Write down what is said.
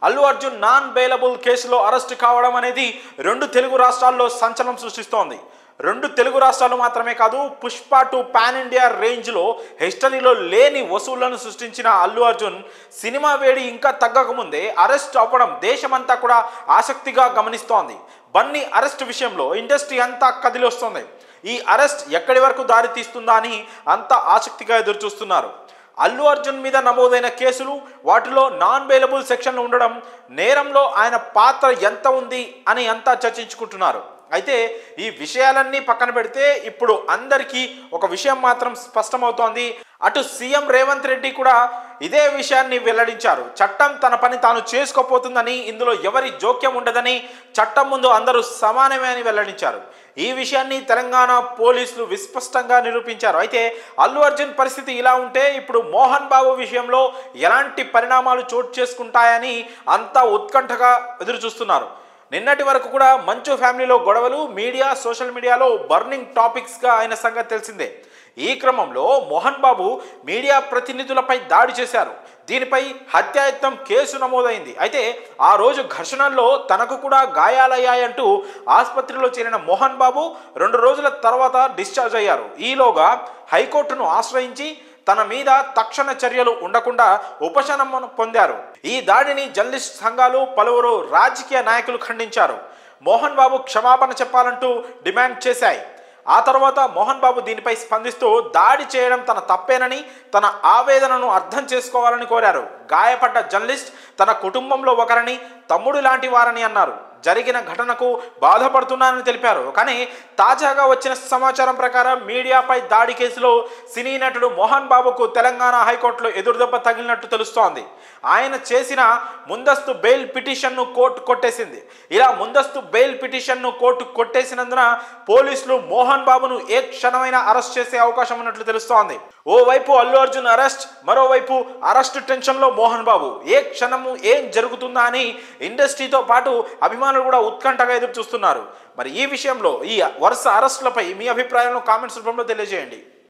Allu Arjun non bailable కేసులో arrest కావడం అనేది రెండు తెలుగు రాష్ట్రాల్లో సంచలనం సృష్టిస్తోంది. రెండు తెలుగు రాష్ట్రాలు మాత్రమే కాదు, పుష్ప 2 పాన్ ఇండియా రేంజ్లో హిస్టరీలో లేని వసూళ్లను సృష్టించిన అల్లు అర్జున్ సినిమా వేడి ఇంకా తగ్గకముందే అరెస్ట్ అవ్వడం దేశమంతా కూడా ఆసక్తిగా గమనిస్తోంది. బన్నీ అరెస్ట్ విషయంలో ఇండస్ట్రీ అంతా కదిలొస్తోంది. ఈ అరెస్ట్ ఎక్కడి వరకు దారి తీస్తుందా అని అంతా ఆసక్తిగా ఎదురుచూస్తున్నారు. అల్లు అర్జున్ మీద నమోదైన కేసులు, వాటిలో నాన్ బెయిలబుల్ సెక్షన్లు ఉండడం, నేరంలో ఆయన పాత్ర ఎంత ఉంది అని అంతా చర్చించుకుంటున్నారు. అయితే ఈ విషయాలన్నీ పక్కన పెడితే ఇప్పుడు అందరికీ ఒక విషయం మాత్రం స్పష్టమవుతోంది. అటు సీఎం రేవంత్ రెడ్డి కూడా ఇదే విషయాన్ని వెల్లడించారు. చట్టం తన పని తాను చేసుకోపోతుందని, ఇందులో ఎవరి జోక్యం ఉండదని, చట్టం ముందు అందరూ సమానమే అని వెల్లడించారు. ఈ విషయాన్ని తెలంగాణ పోలీసులు విస్పష్టంగా నిరూపించారు. అయితే అల్లు అర్జున్ పరిస్థితి ఇలా ఉంటే ఇప్పుడు మోహన్ బాబు విషయంలో ఎలాంటి పరిణామాలు చోటు చేసుకుంటాయని అంతా ఉత్కంఠగా ఎదురుచూస్తున్నారు. నిన్నటి వరకు కూడా మంచు ఫ్యామిలీలో గొడవలు మీడియా, సోషల్ మీడియాలో బర్నింగ్ టాపిక్స్గా అయిన సంగతి తెలిసిందే. ఈ క్రమంలో మోహన్ బాబు మీడియా ప్రతినిధులపై దాడి చేశారు. దీనిపై హత్యాయత్నం కేసు నమోదైంది. అయితే ఆ రోజు ఘర్షణల్లో తనకు కూడా గాయాలయ్యాయంటూ ఆసుపత్రిలో చేరిన మోహన్ బాబు 2 రోజుల తర్వాత డిశ్చార్జ్ అయ్యారు. ఈలోగా హైకోర్టును ఆశ్రయించి తన మీద తక్షణ చర్యలు ఉండకుండా ఉపశమనం పొందారు. ఈ దాడిని జర్నలిస్ట్ సంఘాలు, పలువురు రాజకీయ నాయకులు ఖండించారు. మోహన్ బాబు క్షమాపణ చెప్పాలంటూ డిమాండ్ చేశాయి. ఆ తర్వాత మోహన్ బాబు దీనిపై స్పందిస్తూ దాడి చేయడం తన తప్పేనని, తన ఆవేదనను అర్థం చేసుకోవాలని కోరారు. గాయపడ్డ జర్నలిస్ట్ తన కుటుంబంలో ఒకరని, తమ్ముడు లాంటి వారని అన్నారు. జరిగిన ఘటనకు బాధపడుతున్నానని తెలిపారు. కానీ తాజాగా వచ్చిన సమాచారం ప్రకారం మీడియాపై దాడి కేసులో సినీ నటుడు మోహన్ బాబుకు తెలంగాణ హైకోర్టులో ఎదురుదెబ్బ తగిలినట్టు తెలుస్తోంది. ఆయన చేసిన ముందస్తు బెయిల్ పిటిషన్ను కోర్టు కొట్టేసింది. ఇలా ముందస్తు బెయిల్ పిటిషన్ను కోర్టు కొట్టేసినందున పోలీసులు మోహన్ బాబును ఏ క్షణమైనా అరెస్ట్ చేసే అవకాశం ఉన్నట్లు తెలుస్తోంది. ఓవైపు అల్లు అర్జున్ అరెస్ట్, మరోవైపు అరెస్ట్ టెన్షన్లో మోహన్ బాబు. ఏ క్షణము ఏం జరుగుతుందా అని ఇండస్ట్రీతో పాటు అభిమానులు కూడా ఉత్కంఠగా ఎదురు చూస్తున్నారు. మరి ఈ విషయంలో ఈ వరుస అరెస్టులపై మీ అభిప్రాయాలను కామెంట్స్ రూపంలో తెలియజేయండి.